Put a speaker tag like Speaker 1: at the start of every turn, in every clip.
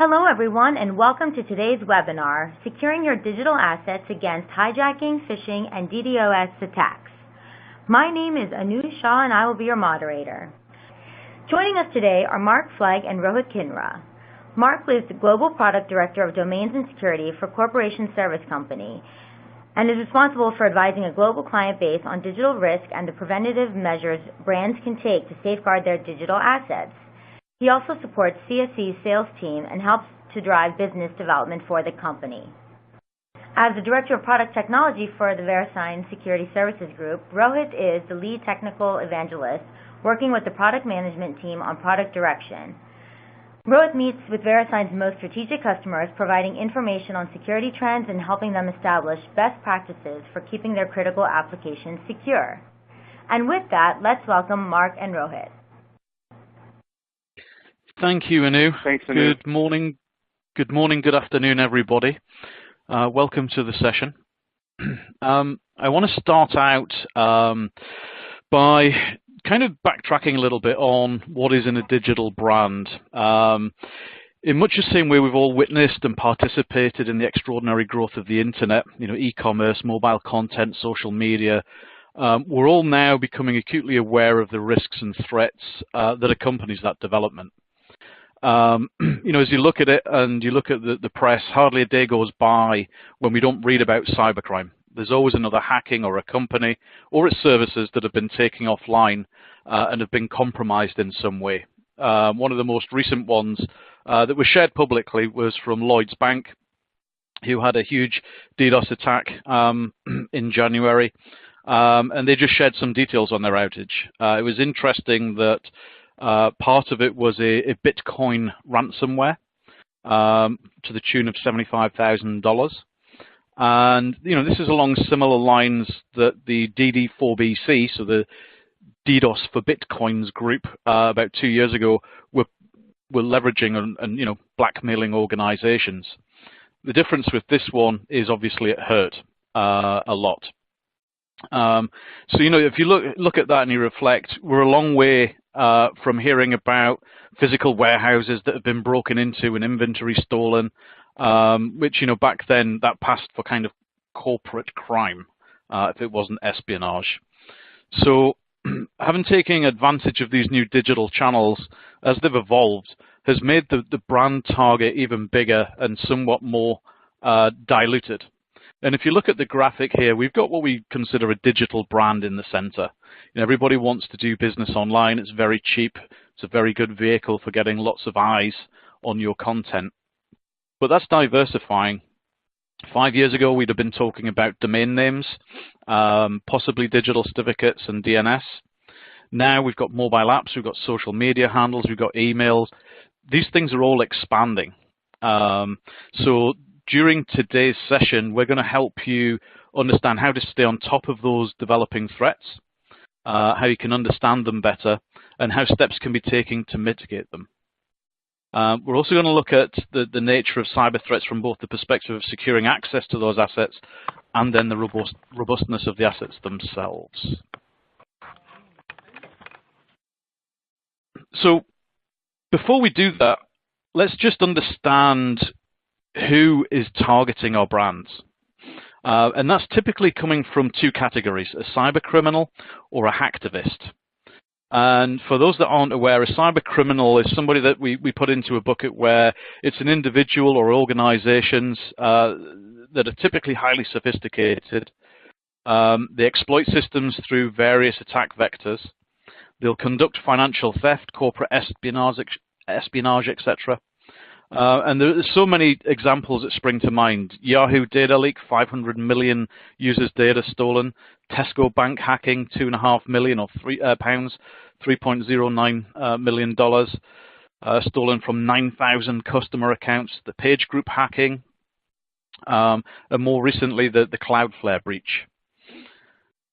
Speaker 1: Hello everyone and welcome to today's webinar, Securing Your Digital Assets Against Hijacking, Phishing, and DDoS Attacks. My name is Anu Shah and I will be your moderator. Joining us today are Mark Flegg and Rohit Kinra. Mark is the Global Product Director of Domains and Security for Corporation Service Company and is responsible for advising a global client base on digital risk and the preventative measures brands can take to safeguard their digital assets. He also supports CSC's sales team and helps to drive business development for the company. As the Director of Product Technology for the VeriSign Security Services Group, Rohit is the lead technical evangelist working with the product management team on product direction. Rohit meets with VeriSign's most strategic customers, providing information on security trends and helping them establish best practices for keeping their critical applications secure. And with that, let's welcome Mark and Rohit.
Speaker 2: Thank you, Anu.
Speaker 3: Thanks, Anu.
Speaker 2: Good morning, good afternoon, everybody. Welcome to the session. I want to start out by kind of backtracking a little bit on what is in a digital brand. In much the same way we've all witnessed and participated in the extraordinary growth of the internet, e-commerce, mobile content, social media, we're all now becoming acutely aware of the risks and threats that accompanies that development. As you look at it and you look at the press, hardly a day goes by when we don't read about cybercrime. There's always another hacking or a company or its services that have been taken offline and have been compromised in some way. One of the most recent ones that was shared publicly was from Lloyds Bank, who had a huge DDoS attack in January, and they just shared some details on their outage. It was interesting that part of it was a Bitcoin ransomware to the tune of $75,000. And, this is along similar lines that the DD4BC, so the DDoS for Bitcoins group, about 2 years ago, were leveraging and blackmailing organizations. The difference with this one is obviously it hurt a lot. So, if you look at that and you reflect, we're a long way from hearing about physical warehouses that have been broken into and inventory stolen, which, back then that passed for kind of corporate crime if it wasn't espionage. So having taken advantage of these new digital channels as they've evolved has made the brand target even bigger and somewhat more diluted. And if you look at the graphic here, we've got what we consider a digital brand in the center. Everybody wants to do business online. It's very cheap. It's a very good vehicle for getting lots of eyes on your content. But that's diversifying. 5 years ago, we'd have been talking about domain names, possibly digital certificates and DNS. Now we've got mobile apps, we've got social media handles, we've got emails. These things are all expanding. So during today's session, we're going to help you understand how to stay on top of those developing threats, how you can understand them better, and how steps can be taken to mitigate them. We're also going to look at the nature of cyber threats from both the perspective of securing access to those assets and then the robustness of the assets themselves. So before we do that, let's just understand who is targeting our brands. And that's typically coming from two categories, a cyber criminal or a hacktivist. And for those that aren't aware, a cyber criminal is somebody that we put into a bucket where it's an individual or organizations that are typically highly sophisticated. They exploit systems through various attack vectors. They'll conduct financial theft, corporate espionage, etc. And there's so many examples that spring to mind. Yahoo data leak, 500 million users' data stolen. Tesco Bank hacking, £2.5 million or pounds, $3.09 million stolen from 9,000 customer accounts. The Page Group hacking, and more recently the Cloudflare breach.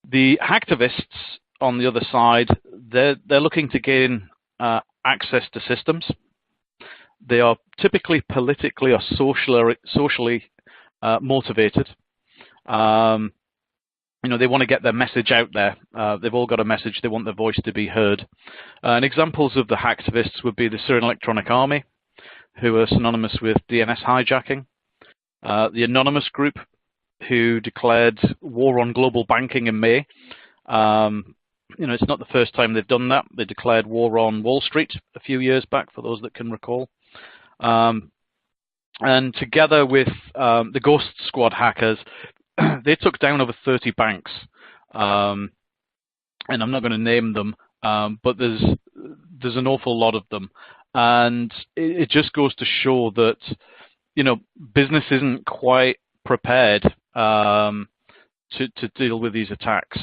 Speaker 2: The hacktivists, on the other side, they're looking to gain access to systems. They are typically politically or socially motivated. They want to get their message out there. They've all got a message. They want their voice to be heard. And examples of the hacktivists would be the Syrian Electronic Army, who are synonymous with DNS hijacking. The Anonymous Group, who declared war on global banking in May. It's not the first time they've done that. They declared war on Wall Street a few years back, for those that can recall. And together with the Ghost Squad hackers, they took down over 30 banks. And I'm not going to name them, but there's an awful lot of them. And it just goes to show that, business isn't quite prepared to deal with these attacks.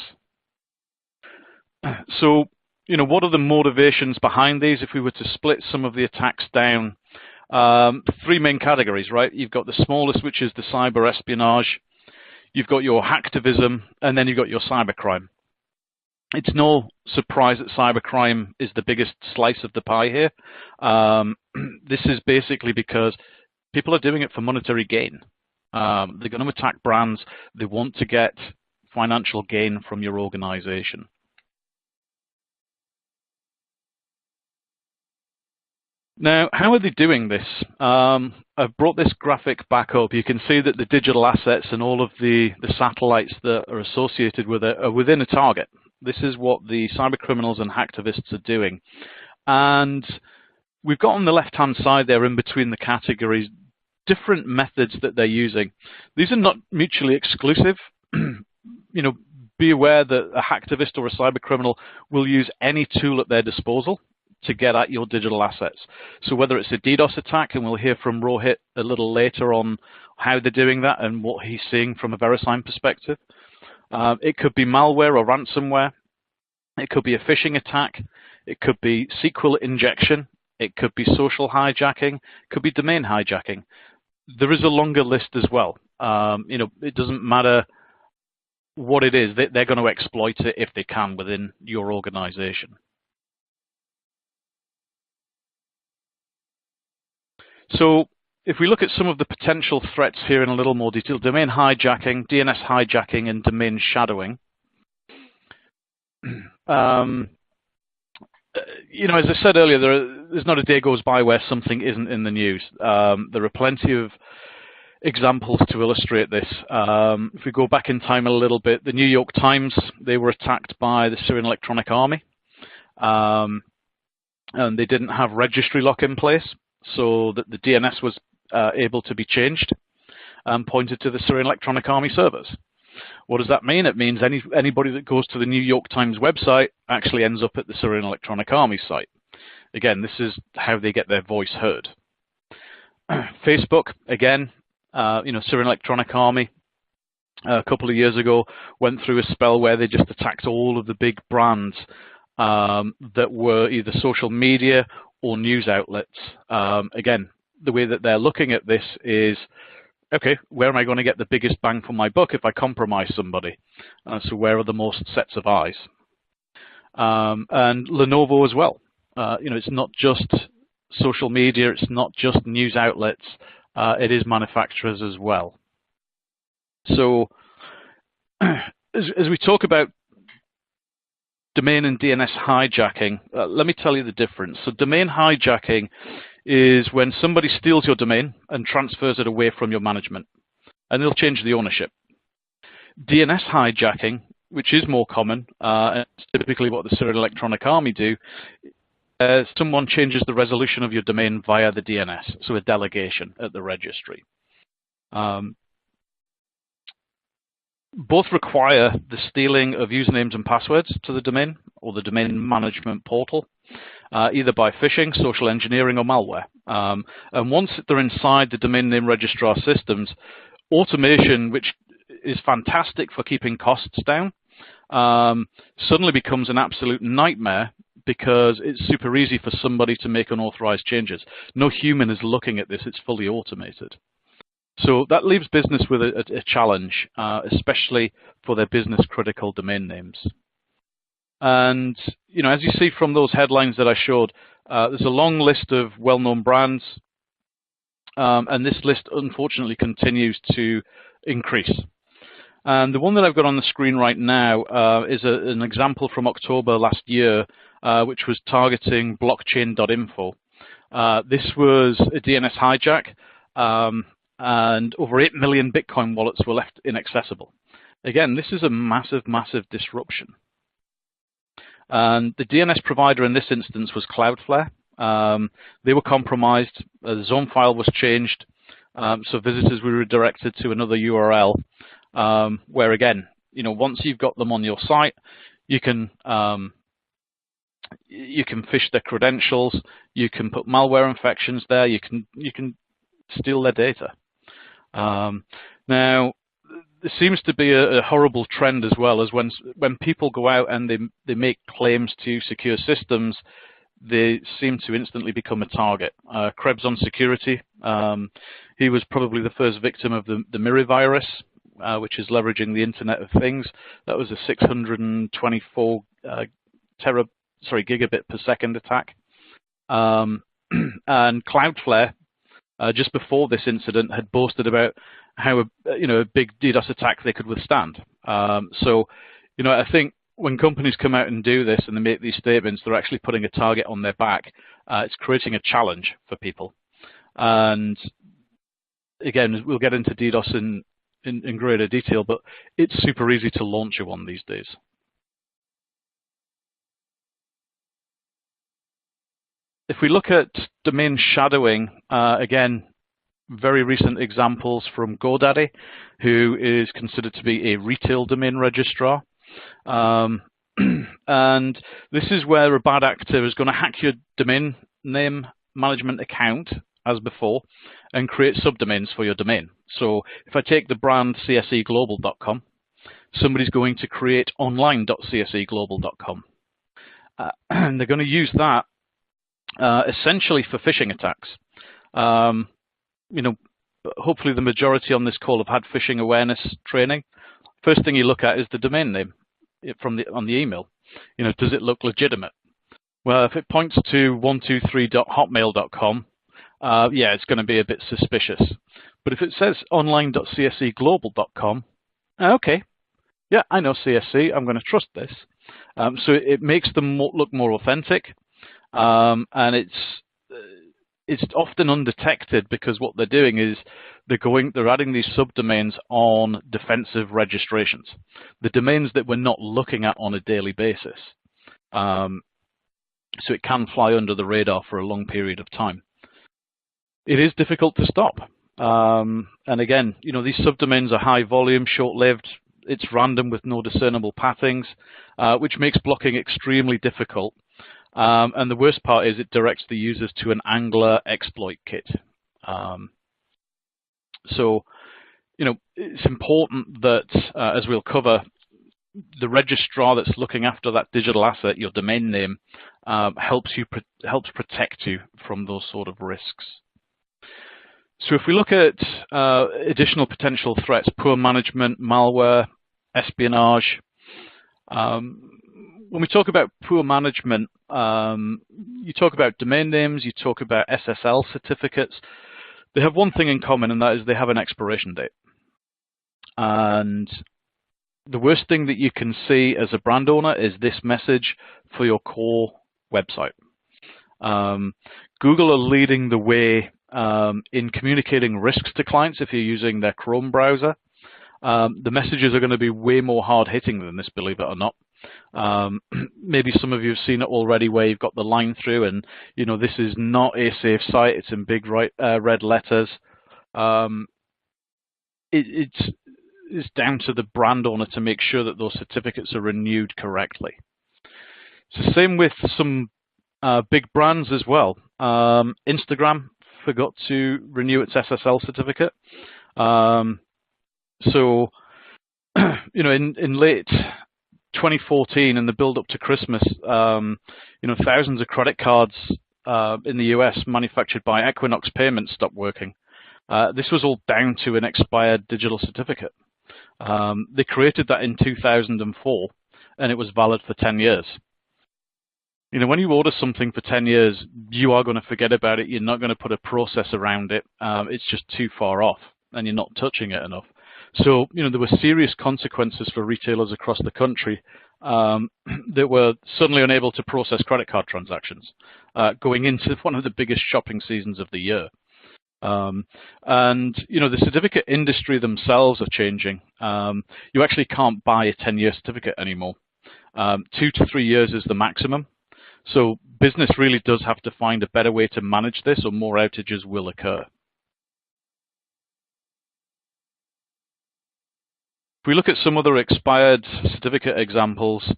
Speaker 2: So, what are the motivations behind these? If we were to split some of the attacks down, three main categories, right? You've got the smallest, which is the cyber espionage. You've got your hacktivism, and then you've got your cybercrime. It's no surprise that cybercrime is the biggest slice of the pie here. This is basically because people are doing it for monetary gain. They're going to attack brands. They want to get financial gain from your organization. Now, how are they doing this? I've brought this graphic back up. You can see that the digital assets and all of the satellites that are associated with it are within a target. This is what the cybercriminals and hacktivists are doing. And we've got on the left-hand side there, in between the categories, different methods that they're using. These are not mutually exclusive. Be aware that a hacktivist or a cybercriminal will use any tool at their disposal to get at your digital assets. So whether it's a DDoS attack, and we'll hear from Rohit a little later on how they're doing that and what he's seeing from a VeriSign perspective. It could be malware or ransomware. It could be a phishing attack. It could be SQL injection. It could be social hijacking. It could be domain hijacking. There is a longer list as well. It doesn't matter what it is. They're going to exploit it if they can within your organization. So if we look at some of the potential threats here in a little more detail, domain hijacking, DNS hijacking, and domain shadowing. As I said earlier, there's not a day goes by where something isn't in the news. There are plenty of examples to illustrate this. If we go back in time a little bit, the New York Times, they were attacked by the Syrian Electronic Army. And they didn't have registry lock in place, so that the DNS was able to be changed and pointed to the Syrian Electronic Army servers. What does that mean? It means anybody that goes to the New York Times website actually ends up at the Syrian Electronic Army site. Again, this is how they get their voice heard. Facebook, again, Syrian Electronic Army, a couple of years ago, went through a spell where they just attacked all of the big brands that were either social media or news outlets. Again, the way that they're looking at this is, okay, where am I going to get the biggest bang for my buck if I compromise somebody? So where are the most sets of eyes? And Lenovo as well. It's not just social media, it's not just news outlets, it is manufacturers as well. So as we talk about domain and DNS hijacking, let me tell you the difference. So domain hijacking is when somebody steals your domain and transfers it away from your management, and they'll change the ownership. DNS hijacking, which is more common, and typically what the Syrian Electronic Army do, someone changes the resolution of your domain via the DNS, so a delegation at the registry. Both require the stealing of usernames and passwords to the domain or the domain management portal, either by phishing, social engineering, or malware. And once they're inside the domain name registrar systems, automation, which is fantastic for keeping costs down, suddenly becomes an absolute nightmare because it's super easy for somebody to make unauthorized changes. No human is looking at this, it's fully automated. So that leaves business with a challenge, especially for their business-critical domain names. And as you see from those headlines that I showed, there's a long list of well-known brands, and this list unfortunately continues to increase. And the one that I've got on the screen right now is an example from October last year, which was targeting blockchain.info. This was a DNS hijack, and over 8 million Bitcoin wallets were left inaccessible. Again, this is a massive, massive disruption. And the DNS provider in this instance was Cloudflare. They were compromised. The zone file was changed, so visitors were redirected to another URL, where again, once you've got them on your site, you can phish their credentials, you can put malware infections there, you can steal their data. Now, there seems to be a horrible trend as well, as when people go out and they make claims to secure systems, they seem to instantly become a target. Krebs on security, he was probably the first victim of the Mirror virus, which is leveraging the Internet of Things. That was a 624 gigabit per second attack. And Cloudflare, just before this incident, had boasted about how a big DDoS attack they could withstand. So I think when companies come out and do this and they make these statements, they're actually putting a target on their back. It's creating a challenge for people. And again, we'll get into DDoS in greater detail, but it's super easy to launch a one these days. If we look at domain shadowing, again, very recent examples from GoDaddy, who is considered to be a retail domain registrar. And this is where a bad actor is going to hack your domain name management account, as before, and create subdomains for your domain. So if I take the brand cseglobal.com, somebody's going to create online.cseglobal.com. And they're going to use that essentially for phishing attacks. Hopefully the majority on this call have had phishing awareness training. First thing you look at is the domain name on the email. Does it look legitimate? Well, if it points to 123.hotmail.com, yeah, it's going to be a bit suspicious. But if it says online.cseglobal.com, okay, yeah, I know CSC, I'm going to trust this. So it makes them look more authentic, and it's often undetected because what they're doing is they're adding these subdomains on defensive registrations, the domains that we're not looking at on a daily basis. So it can fly under the radar for a long period of time. It is difficult to stop. And again, these subdomains are high volume, short-lived. It's random with no discernible pathings, which makes blocking extremely difficult. And the worst part is it directs the users to an Angler exploit kit. So, it's important that, as we'll cover, the registrar that's looking after that digital asset, your domain name, helps protect you from those sort of risks. So if we look at additional potential threats, poor management, malware, espionage, when we talk about poor management, you talk about domain names, you talk about SSL certificates. They have one thing in common, and that is they have an expiration date. And the worst thing that you can see as a brand owner is this message for your core website. Google are leading the way in communicating risks to clients if you're using their Chrome browser. The messages are going to be way more hard-hitting than this, believe it or not. Maybe some of you have seen it already where you've got the line through and, this is not a safe site. It's in big red letters. It's down to the brand owner to make sure that those certificates are renewed correctly. It's the same with some big brands as well. Instagram forgot to renew its SSL certificate. So, in late 2014, in the build-up to Christmas, thousands of credit cards in the US manufactured by Equinox Payments stopped working. This was all down to an expired digital certificate. They created that in 2004, and it was valid for 10 years. When you order something for 10 years, you are going to forget about it. You're not going to put a process around it. It's just too far off, and you're not touching it enough. So, there were serious consequences for retailers across the country that were suddenly unable to process credit card transactions going into one of the biggest shopping seasons of the year. And the certificate industry themselves are changing. You actually can't buy a 10-year certificate anymore. 2 to 3 years is the maximum. So business really does have to find a better way to manage this, or more outages will occur. If we look at some other expired certificate examples,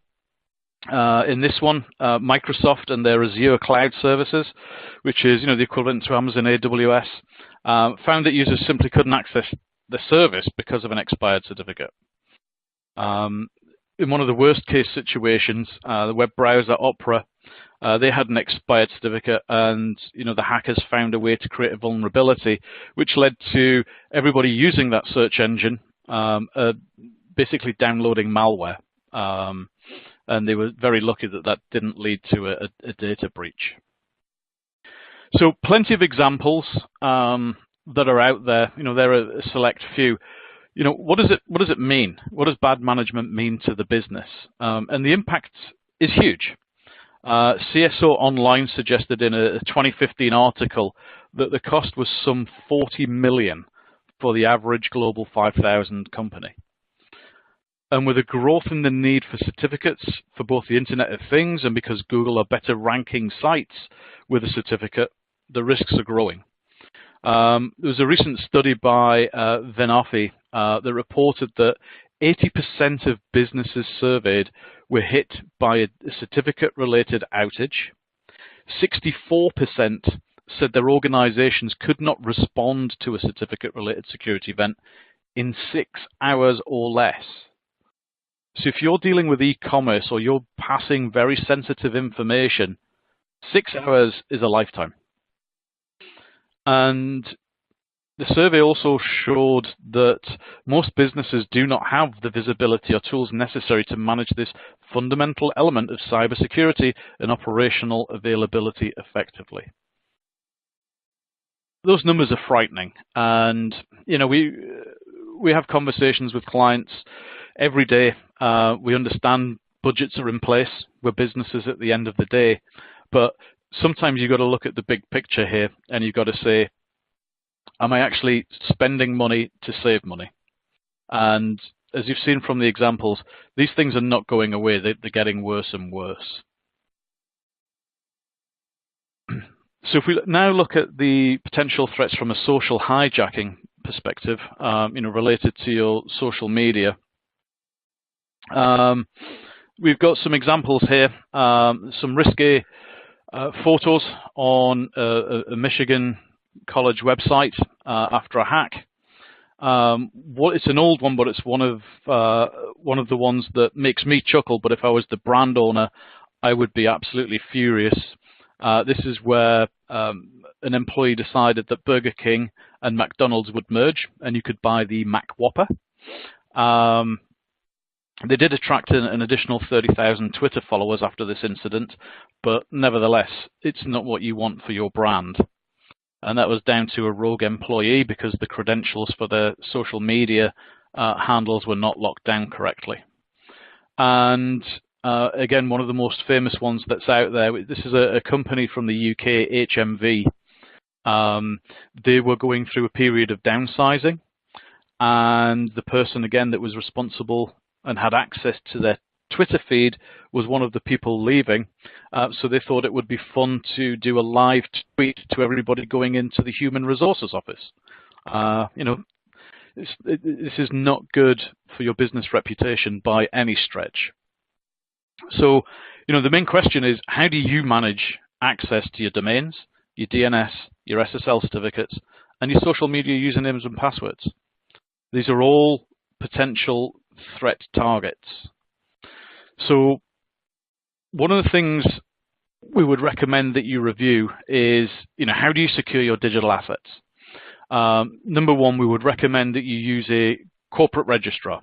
Speaker 2: in this one, Microsoft and their Azure cloud services, which is the equivalent to Amazon AWS, found that users simply couldn't access the service because of an expired certificate. In one of the worst case situations, the web browser Opera, they had an expired certificate, and the hackers found a way to create a vulnerability, which led to everybody using that search engine basically downloading malware. And they were very lucky that that didn't lead to a data breach. So plenty of examples that are out there. There are a select few. What does it mean? What does bad management mean to the business? And the impact is huge. CSO Online suggested in a 2015 article that the cost was some 40 million for the average global 5,000 company. And with a growth in the need for certificates for both the Internet of Things and because Google are better ranking sites with a certificate, the risks are growing. There was a recent study by Venafi that reported that 80% of businesses surveyed were hit by a certificate-related outage. 64% said their organizations could not respond to a certificate-related security event in 6 hours or less. So if you're dealing with e-commerce or you're passing very sensitive information, 6 hours is a lifetime. And the survey also showed that most businesses do not have the visibility or tools necessary to manage this fundamental element of cybersecurity and operational availability effectively. Those numbers are frightening, and we have conversations with clients every day. We understand budgets are in place. We're businesses at the end of the day, but sometimes you've got to look at the big picture here, and you've got to say, am I actually spending money to save money? And as you've seen from the examples, these things are not going away. They're getting worse and worse. So if we now look at the potential threats from a social hijacking perspective, related to your social media, we've got some examples here, some risky photos on a Michigan college website after a hack. It's an old one, but it's one of the ones that makes me chuckle. But if I was the brand owner, I would be absolutely furious. This is where an employee decided that Burger King and McDonald's would merge, and you could buy the Mac Whopper. They did attract an additional 30,000 Twitter followers after this incident, but nevertheless, it's not what you want for your brand. And that was down to a rogue employee because the credentials for their social media handles were not locked down correctly. And again, one of the most famous ones that's out there, this is a company from the UK, HMV. They were going through a period of downsizing, and the person, again, that was responsible and had access to their Twitter feed was one of the people leaving. So they thought it would be fun to do a live tweet to everybody going into the human resources office. This is not good for your business reputation by any stretch. So, the main question is, how do you manage access to your domains, your DNS, your SSL certificates, and your social media usernames and passwords? These are all potential threat targets. So one of the things we would recommend that you review is, how do you secure your digital assets? Number one, we would recommend that you use a corporate registrar.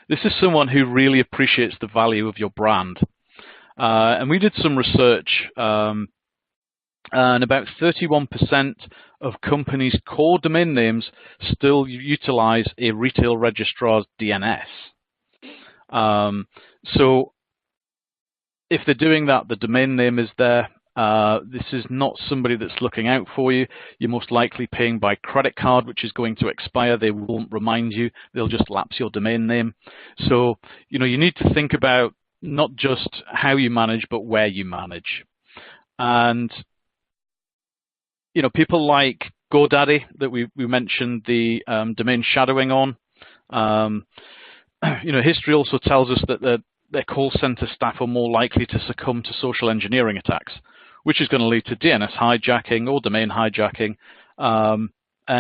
Speaker 2: This is someone who really appreciates the value of your brand. And we did some research, and about 31% of companies' core domain names still utilize a retail registrar's DNS. So if they're doing that, the domain name is there. This is not somebody that's looking out for you. You're most likely paying by credit card, which is going to expire. They won't remind you. They'll just lapse your domain name. So, you need to think about not just how you manage, but where you manage. And, people like GoDaddy that we mentioned the domain shadowing on. History also tells us that their call center staff are more likely to succumb to social engineering attacks, which is going to lead to DNS hijacking or domain hijacking. And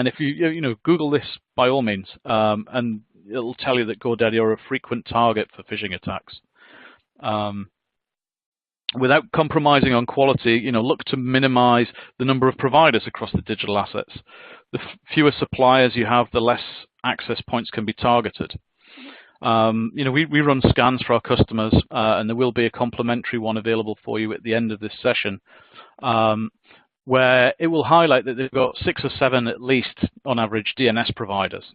Speaker 2: if you Google this by all means, and it'll tell you that GoDaddy are a frequent target for phishing attacks. Without compromising on quality, look to minimize the number of providers across the digital assets. The fewer suppliers you have, the less access points can be targeted. We run scans for our customers, and there will be a complimentary one available for you at the end of this session, where it will highlight that they've got 6 or 7 at least on average DNS providers.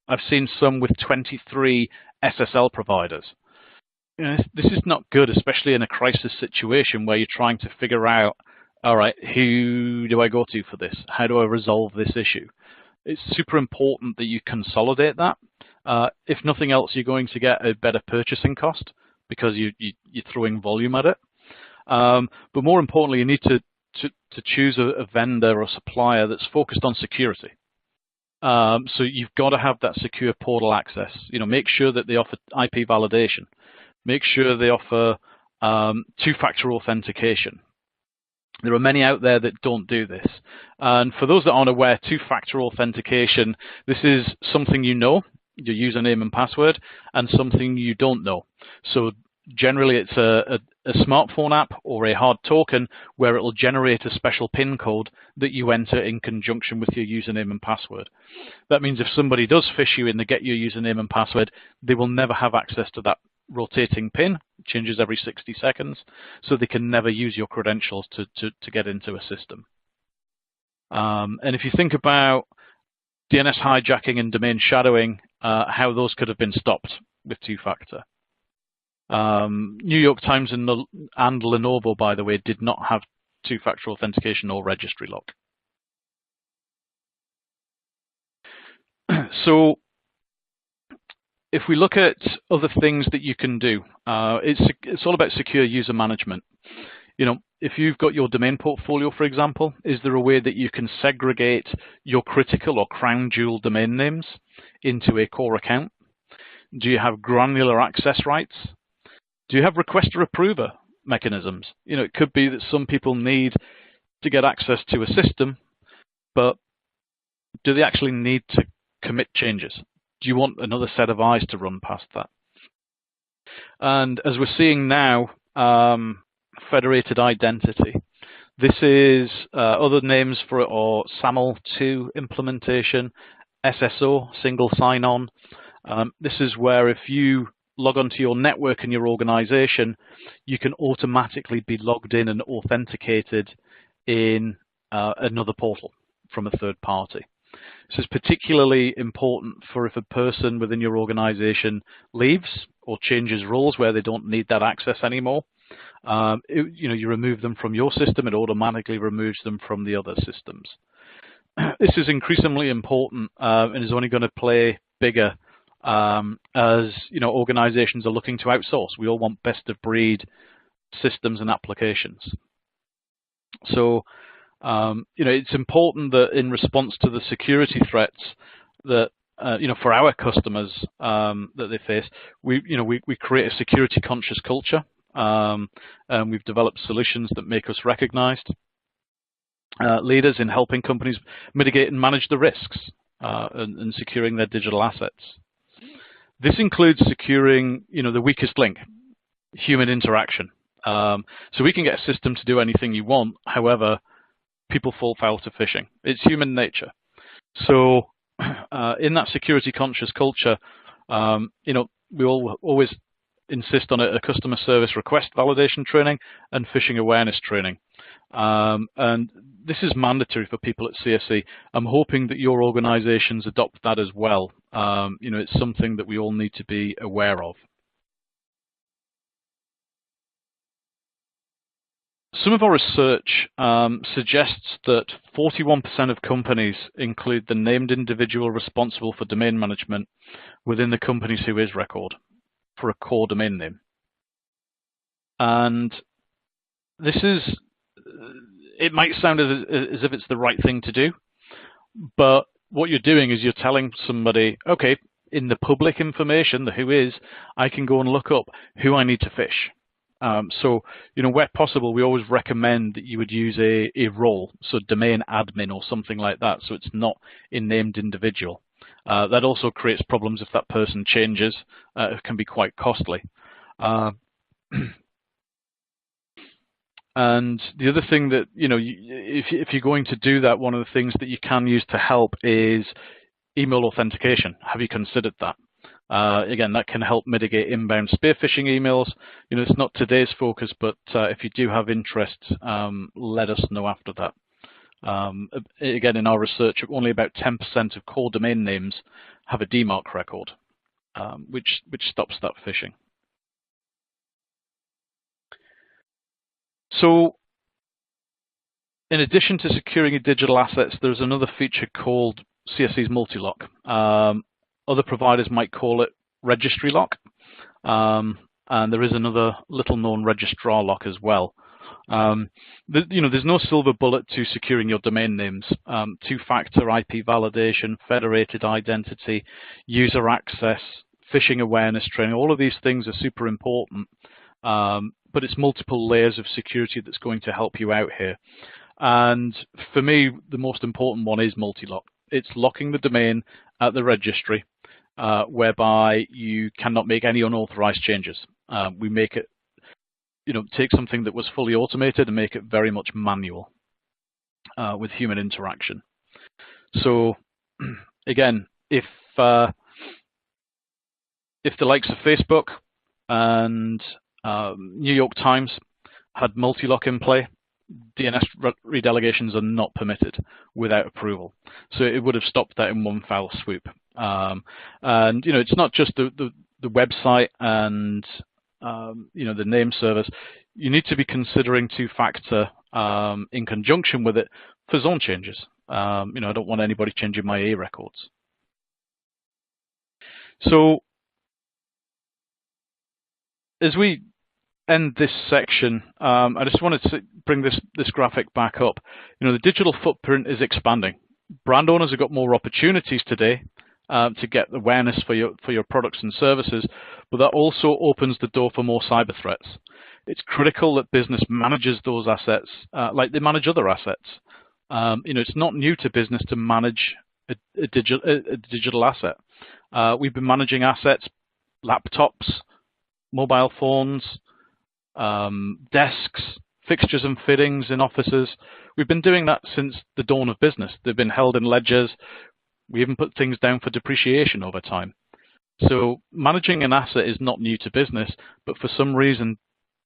Speaker 2: I've seen some with 23 SSL providers. This is not good, especially in a crisis situation where you're trying to figure out, all right, who do I go to for this? How do I resolve this issue? It's super important that you consolidate that. If nothing else, you're going to get a better purchasing cost because you're throwing volume at it. But more importantly, you need to choose a vendor or supplier that's focused on security. So you've got to have that secure portal access. Make sure that they offer IP validation. Make sure they offer two-factor authentication. There are many out there that don't do this. And for those that aren't aware, two-factor authentication, this is something your username and password, and something you don't know. So generally it's a smartphone app or a hard token where it will generate a special PIN code that you enter in conjunction with your username and password. That means if somebody does phish you and they get your username and password, they will never have access to that rotating PIN. It changes every 60 seconds, so they can never use your credentials to get into a system. And if you think about DNS hijacking and domain shadowing, how those could have been stopped with two-factor. New York Times and Lenovo, by the way, did not have two-factor authentication or registry lock. So if we look at other things that you can do, it's all about secure user management. If you've got your domain portfolio, for example, is there a way that you can segregate your critical or crown jewel domain names into a core account? Do you have granular access rights? Do you have requester approver mechanisms? It could be that some people need to get access to a system, but do they actually need to commit changes? Do you want another set of eyes to run past that? And as we're seeing now, federated identity. This is other names for it, or SAML2 implementation, SSO, single sign-on. This is where if you log onto your network in your organization, you can automatically be logged in and authenticated in another portal from a third party. This is particularly important for if a person within your organization leaves or changes roles where they don't need that access anymore. You remove them from your system, it automatically removes them from the other systems. This is increasingly important and is only going to play bigger as organizations are looking to outsource. We all want best of breed systems and applications. So it's important that in response to the security threats that for our customers that they face, we create a security conscious culture, and we've developed solutions that make us recognized leaders in helping companies mitigate and manage the risks and securing their digital assets. This includes securing the weakest link, human interaction. So we can get a system to do anything you want. However, people fall foul to phishing. It's human nature. So in that security conscious culture, we always insist on a customer service request validation training and phishing awareness training. And this is mandatory for people at CSE. I'm hoping that your organizations adopt that as well. It's something that we all need to be aware of. Some of our research suggests that 41% of companies include the named individual responsible for domain management within the company's Whois record for a core domain name. And this is, it might sound as if it's the right thing to do, but what you're doing is you're telling somebody, okay, in the public information, the Whois, I can go and look up who I need to phish. So, where possible, we always recommend that you would use a role, so domain admin or something like that, so it's not a named individual. That also creates problems if that person changes. It can be quite costly. And the other thing that, if you're going to do that, one of the things that you can use to help is email authentication. Have you considered that? Again, that can help mitigate inbound spear phishing emails. It's not today's focus, but if you do have interest, let us know after that. Again, in our research, only about 10% of core domain names have a DMARC record, which stops that phishing. So, in addition to securing your digital assets, there's another feature called CSE's multi-lock. Other providers might call it registry lock, and there is another little-known registrar lock as well. There's no silver bullet to securing your domain names. Two-factor IP validation, federated identity, user access, phishing awareness training, all of these things are super important, but it's multiple layers of security that's going to help you out here. And for me, the most important one is multi-lock. It's locking the domain at the registry, whereby you cannot make any unauthorized changes. We make it, take something that was fully automated and make it very much manual with human interaction. So again, if the likes of Facebook and New York Times had multi-lock in play, DNS redelegations are not permitted without approval. So it would have stopped that in one foul swoop. And it's not just the website and the name servers. You need to be considering two-factor in conjunction with it for zone changes. I don't want anybody changing my A records. So as we end this section, I just wanted to bring this graphic back up. The digital footprint is expanding. Brand owners have got more opportunities today to get awareness for your products and services, but that also opens the door for more cyber threats. It's critical that business manages those assets like they manage other assets. It's not new to business to manage a digital asset. We've been managing assets, laptops, mobile phones, desks, fixtures and fittings in offices. We've been doing that since the dawn of business. They've been held in ledgers. We even put things down for depreciation over time. So managing an asset is not new to business, but for some reason,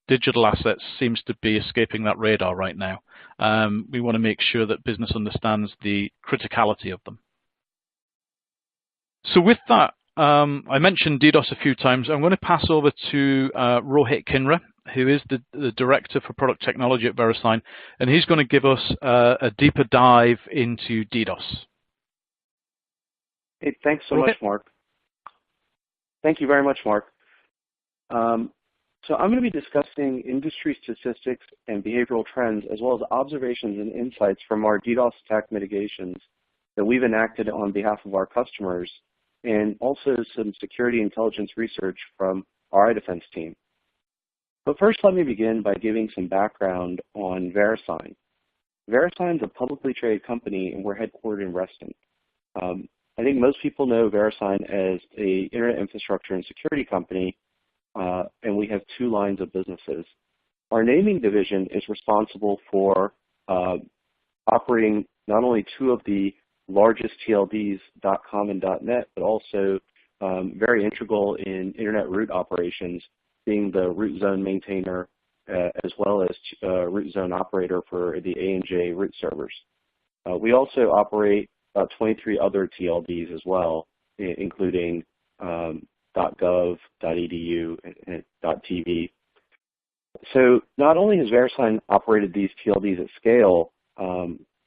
Speaker 2: digital assets seems to be escaping that radar right now. We want to make sure that business understands the criticality of them. So with that, I mentioned DDoS a few times. I'm going to pass over to Rohit Kinra, who is the Director for Product Technology at VeriSign, and he's going to give us a deeper dive into DDoS.
Speaker 3: Hey, thanks so much, Mark. Thank you very much, Mark. So I'm going to be discussing industry statistics and behavioral trends, as well as observations and insights from our DDoS attack mitigations that we've enacted on behalf of our customers, and also some security intelligence research from our iDefense team. But first, let me begin by giving some background on VeriSign. VeriSign is a publicly traded company, and we're headquartered in Reston. I think most people know VeriSign as an internet infrastructure and security company, and we have two lines of businesses. Our naming division is responsible for operating not only two of the largest TLDs, .com and .net, but also very integral in internet root operations, being the root zone maintainer as well as root zone operator for the A&J root servers. We also operate about 23 other TLDs as well, including .gov, .edu, and .tv. So not only has VeriSign operated these TLDs at scale,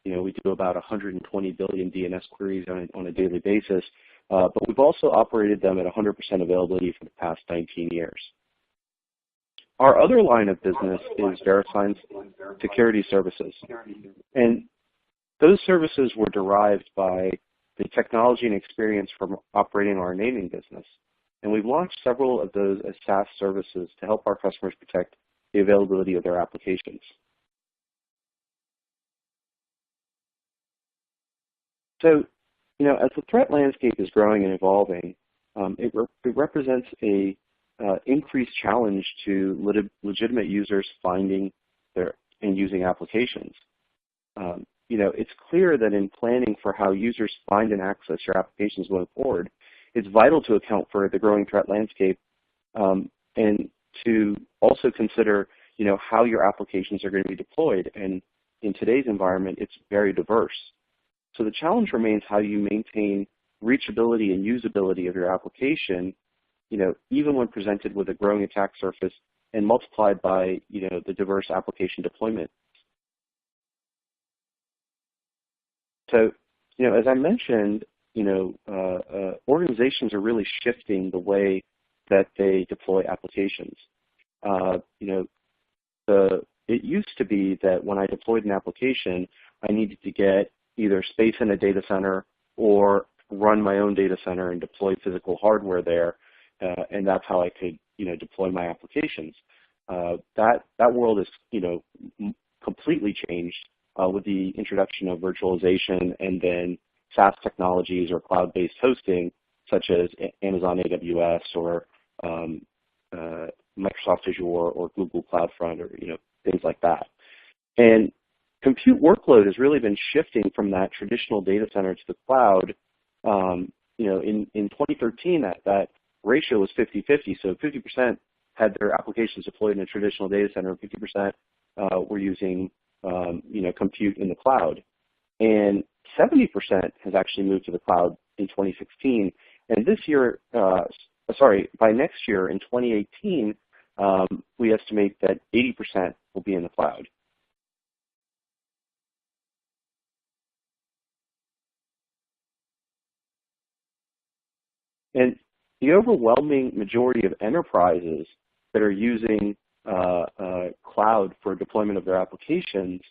Speaker 3: we do about 120 billion DNS queries on a daily basis, but we've also operated them at 100% availability for the past 19 years. Our other line of business is VeriSign's security services. And those services were derived by the technology and experience from operating our naming business. And we've launched several of those as SaaS services to help our customers protect the availability of their applications. So, as the threat landscape is growing and evolving, it represents a increased challenge to legitimate users finding and using applications. It's clear that in planning for how users find and access your applications going forward, it's vital to account for the growing threat landscape and to also consider, how your applications are going to be deployed. And in today's environment, it's very diverse. So the challenge remains how you maintain reachability and usability of your application, even when presented with a growing attack surface and multiplied by, the diverse application deployment. So, as I mentioned, organizations are really shifting the way that they deploy applications. It used to be that when I deployed an application, I needed to get either space in a data center or run my own data center and deploy physical hardware there, and that's how I could, deploy my applications. That world is, completely changed with the introduction of virtualization and then SaaS technologies or cloud-based hosting, such as Amazon AWS or Microsoft Azure or Google CloudFront or things like that. And compute workload has really been shifting from that traditional data center to the cloud. In 2013, that ratio was 50-50. So 50% had their applications deployed in a traditional data center, and 50% were using compute in the cloud. And 70% has actually moved to the cloud in 2016. And this year, by next year in 2018, we estimate that 80% will be in the cloud. And the overwhelming majority of enterprises that are using cloud for deployment of their applications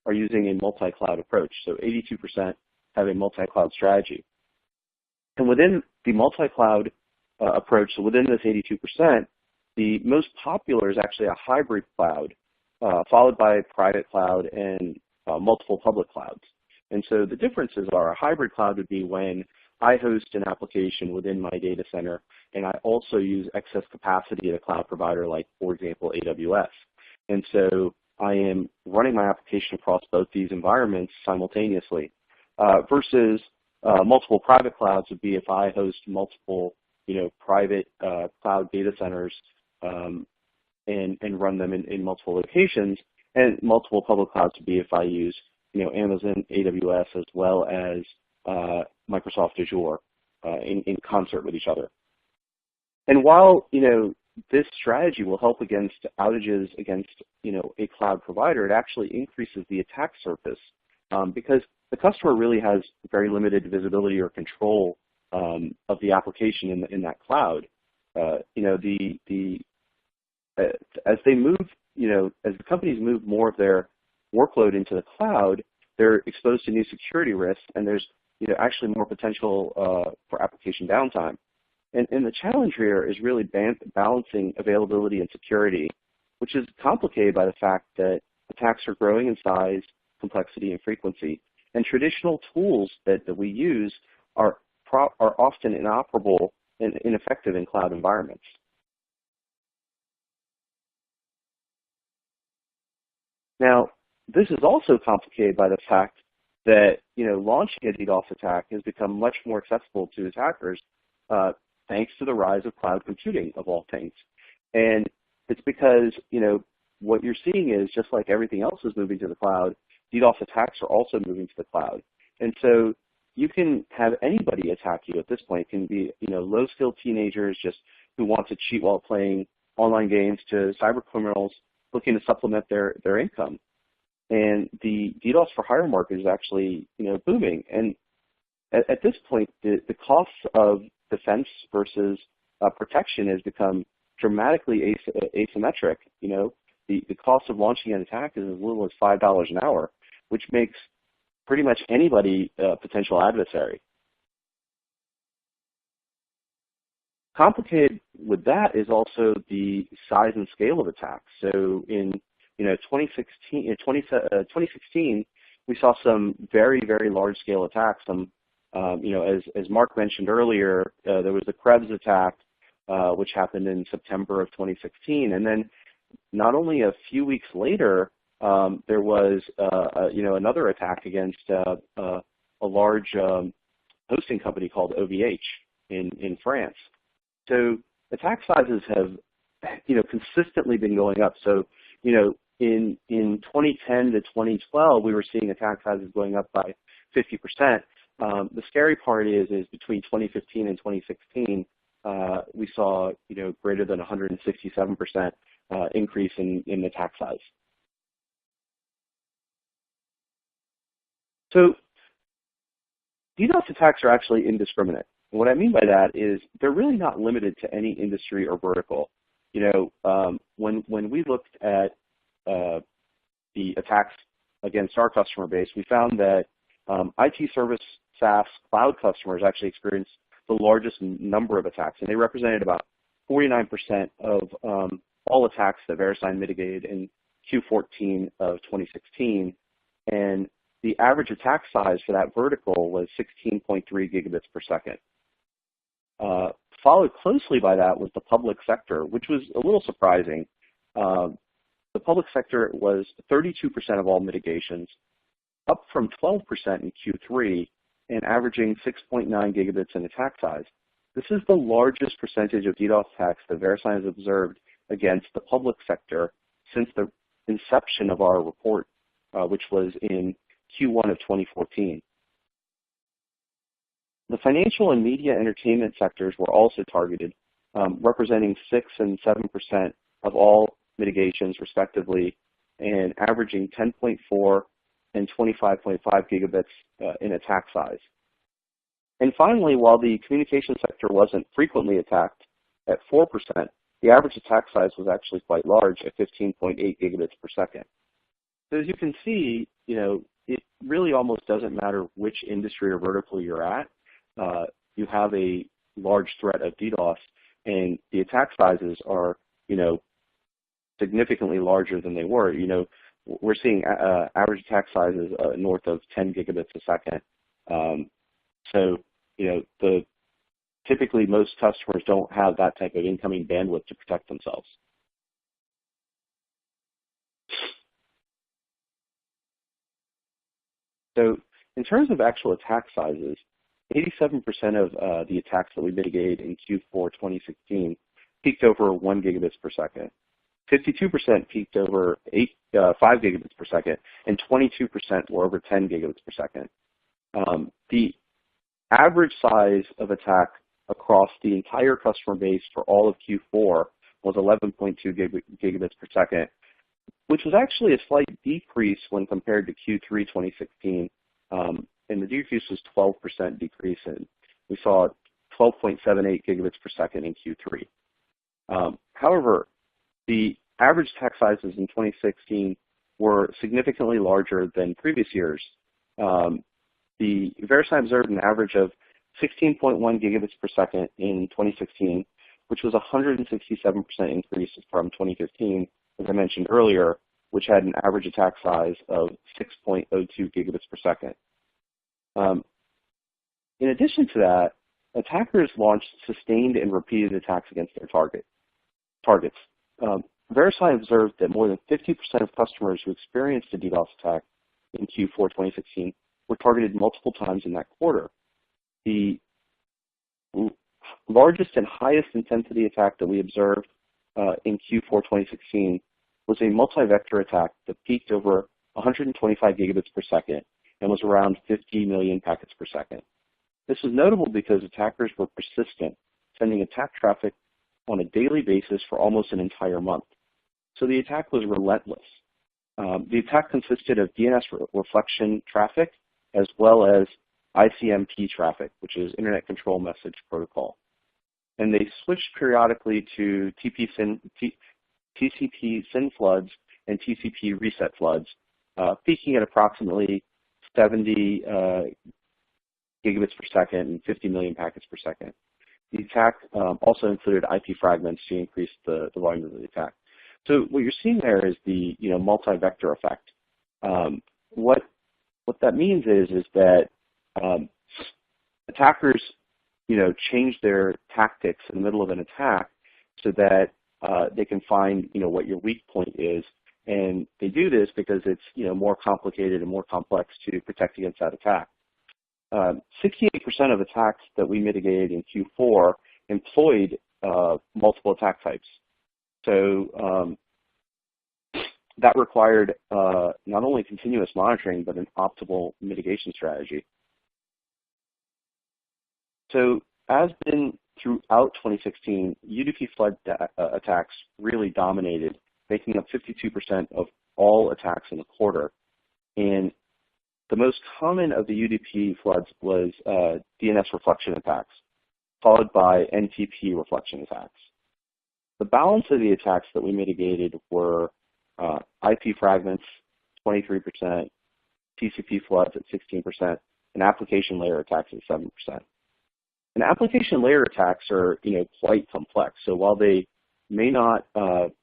Speaker 3: are using a multi-cloud approach. So 82% have a multi-cloud strategy. And within the multi-cloud approach, so within this 82%, the most popular is actually a hybrid cloud, followed by a private cloud and multiple public clouds. And so the differences are a hybrid cloud would be when I host an application within my data center, and I also use excess capacity at a cloud provider like, for example, AWS. And so I am running my application across both these environments simultaneously, versus multiple private clouds would be if I host multiple, private cloud data centers and run them in multiple locations, and multiple public clouds would be if I use, Amazon AWS as well as Microsoft Azure in concert with each other. And while, this strategy will help against outages against, a cloud provider, it actually increases the attack surface because the customer really has very limited visibility or control of the application in that cloud. As they move, as the companies move more of their workload into the cloud, they're exposed to new security risks, and there's actually more potential for application downtime. And the challenge here is really balancing availability and security, which is complicated by the fact that attacks are growing in size, complexity, and frequency. And traditional tools that we use are often inoperable and ineffective in cloud environments. Now, this is also complicated by the fact that launching a DDoS attack has become much more accessible to attackers thanks to the rise of cloud computing, of all things. And it's because what you're seeing is just like everything else is moving to the cloud, DDoS attacks are also moving to the cloud. And so you can have anybody attack you at this point. It can be low-skilled teenagers just who want to cheat while playing online games to cyber criminals looking to supplement their income. And the DDoS for hire market is actually, booming. And at this point, the costs of defense versus protection has become dramatically asymmetric. The cost of launching an attack is as little as $5 an hour, which makes pretty much anybody a potential adversary. Complicated with that is also the size and scale of attacks. So in 2016, we saw some very, very large-scale attacks. Some, as Mark mentioned earlier, there was the Krebs attack, which happened in September of 2016, and then not only a few weeks later, there was another attack against a large hosting company called OVH in France. So attack sizes have consistently been going up. So in 2010 to 2012, we were seeing attack sizes going up by 50%. The scary part is between 2015 and 2016, we saw greater than 167% increase in attack size. So DDoS attacks are actually indiscriminate. And what I mean by that is they're really not limited to any industry or vertical. When we looked at the attacks against our customer base, we found that IT service SaaS cloud customers actually experienced the largest number of attacks, and they represented about 49% of all attacks that VeriSign mitigated in Q14 of 2016, and the average attack size for that vertical was 16.3 gigabits per second. Followed closely by that was the public sector, which was a little surprising. The public sector was 32% of all mitigations, up from 12% in Q3, and averaging 6.9 gigabits in attack size. This is the largest percentage of DDoS attacks that VeriSign has observed against the public sector since the inception of our report, which was in Q1 of 2014. The financial and media entertainment sectors were also targeted, representing 6 and 7% of all mitigations respectively, and averaging 10.4 and 25.5 gigabits in attack size. And finally, while the communication sector wasn't frequently attacked at 4%, the average attack size was actually quite large at 15.8 gigabits per second. So as you can see, it really almost doesn't matter which industry or vertical you're at. You have a large threat of DDoS, and the attack sizes are, significantly larger than they were. We're seeing average attack sizes north of 10 gigabits a second. So, typically most customers don't have that type of incoming bandwidth to protect themselves. So in terms of actual attack sizes, 87% of the attacks that we mitigated in Q4 2016 peaked over 1 gigabits per second. 52% peaked over 5 gigabits per second, and 22% were over 10 gigabits per second. The average size of attack across the entire customer base for all of Q4 was 11.2 gigabits per second, which was actually a slight decrease when compared to Q3 2016, and the decrease was 12% decrease, and we saw 12.78 gigabits per second in Q3. However, the average attack sizes in 2016 were significantly larger than previous years. The VeriSign observed an average of 16.1 gigabits per second in 2016, which was a 167% increase from 2015, as I mentioned earlier, which had an average attack size of 6.02 gigabits per second. In addition to that, attackers launched sustained and repeated attacks against their targets. VeriSign observed that more than 50% of customers who experienced a DDoS attack in Q4 2016 were targeted multiple times in that quarter. The largest and highest intensity attack that we observed in Q4 2016 was a multi-vector attack that peaked over 125 gigabits per second and was around 50 million packets per second. This was notable because attackers were persistent, sending attack traffic on a daily basis for almost an entire month. So the attack was relentless. The attack consisted of DNS reflection traffic as well as ICMP traffic, which is Internet Control Message Protocol. And they switched periodically to TCP SYN floods and TCP reset floods, peaking at approximately 70 gigabits per second and 50 million packets per second. The attack also included IP fragments to increase the volume of the attack. So what you're seeing there is the multi-vector effect. What that means is that attackers change their tactics in the middle of an attack so that they can find what your weak point is, and they do this because it's more complicated and more complex to protect against that attack. 68% of attacks that we mitigated in Q4 employed multiple attack types. So that required not only continuous monitoring, but an optimal mitigation strategy. So as been throughout 2016, UDP flood attacks really dominated, making up 52% of all attacks in the quarter. And the most common of the UDP floods was DNS reflection attacks, followed by NTP reflection attacks. The balance of the attacks that we mitigated were IP fragments, 23%, TCP floods at 16%, and application layer attacks at 7%. And application layer attacks are, quite complex. So while they may not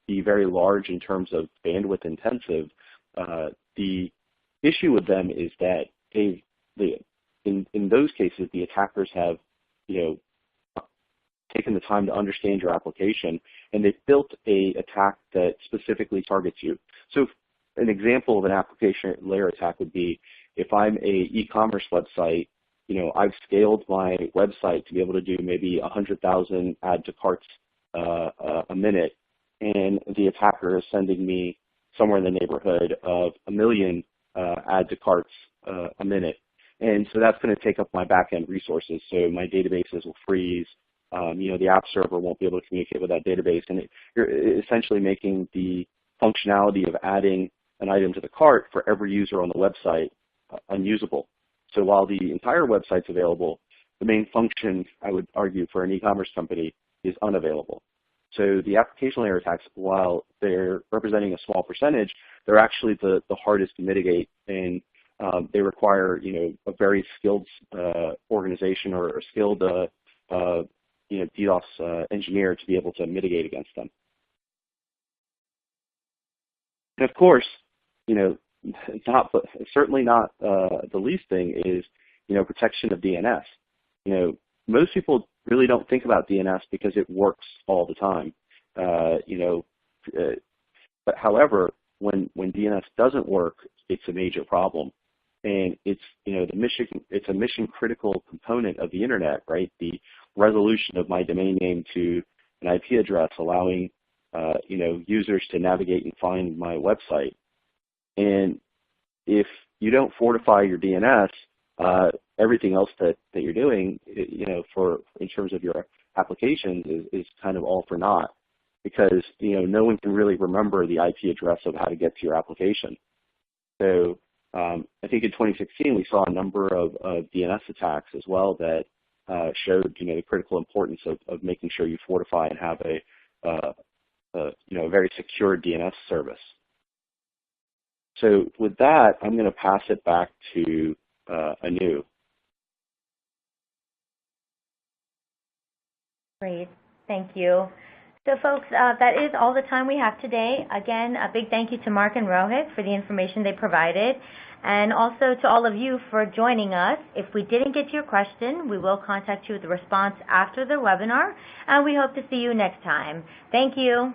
Speaker 3: be very large in terms of bandwidth intensive, the issue with them is that in those cases, the attackers have, taken the time to understand your application, and they've built a attack that specifically targets you. So an example of an application layer attack would be if I'm a e-commerce website, I've scaled my website to be able to do maybe 100,000 add to carts a minute, and the attacker is sending me somewhere in the neighborhood of 1 million add to carts a minute. And so that's going to take up my back-end resources. So my databases will freeze. The app server won't be able to communicate with that database. And you're essentially making the functionality of adding an item to the cart for every user on the website unusable. So while the entire website's available, the main function, I would argue, for an e-commerce company is unavailable. So the application layer attacks, while they're representing a small percentage, they're actually the hardest to mitigate, and they require a very skilled organization or a skilled DDoS engineer to be able to mitigate against them. And of course, certainly not the least thing is protection of DNS. Most people really don't think about DNS because it works all the time. But however, when DNS doesn't work, it's a major problem, and it's it's a mission critical component of the internet, right? The resolution of my domain name to an IP address, allowing users to navigate and find my website. And if you don't fortify your DNS, everything else that you're doing, in terms of your applications is kind of all for naught, because no one can really remember the IP address of how to get to your application. So I think in 2016 we saw a number of DNS attacks as well that showed the critical importance of making sure you fortify and have a very secure DNS service. So with that, I'm going to pass it back to Anu.
Speaker 1: Great, thank you. So folks, that is all the time we have today. Again, a big thank you to Mark and Rohit for the information they provided, and also to all of you for joining us. If we didn't get to your question, we will contact you with a response after the webinar, and we hope to see you next time. Thank you.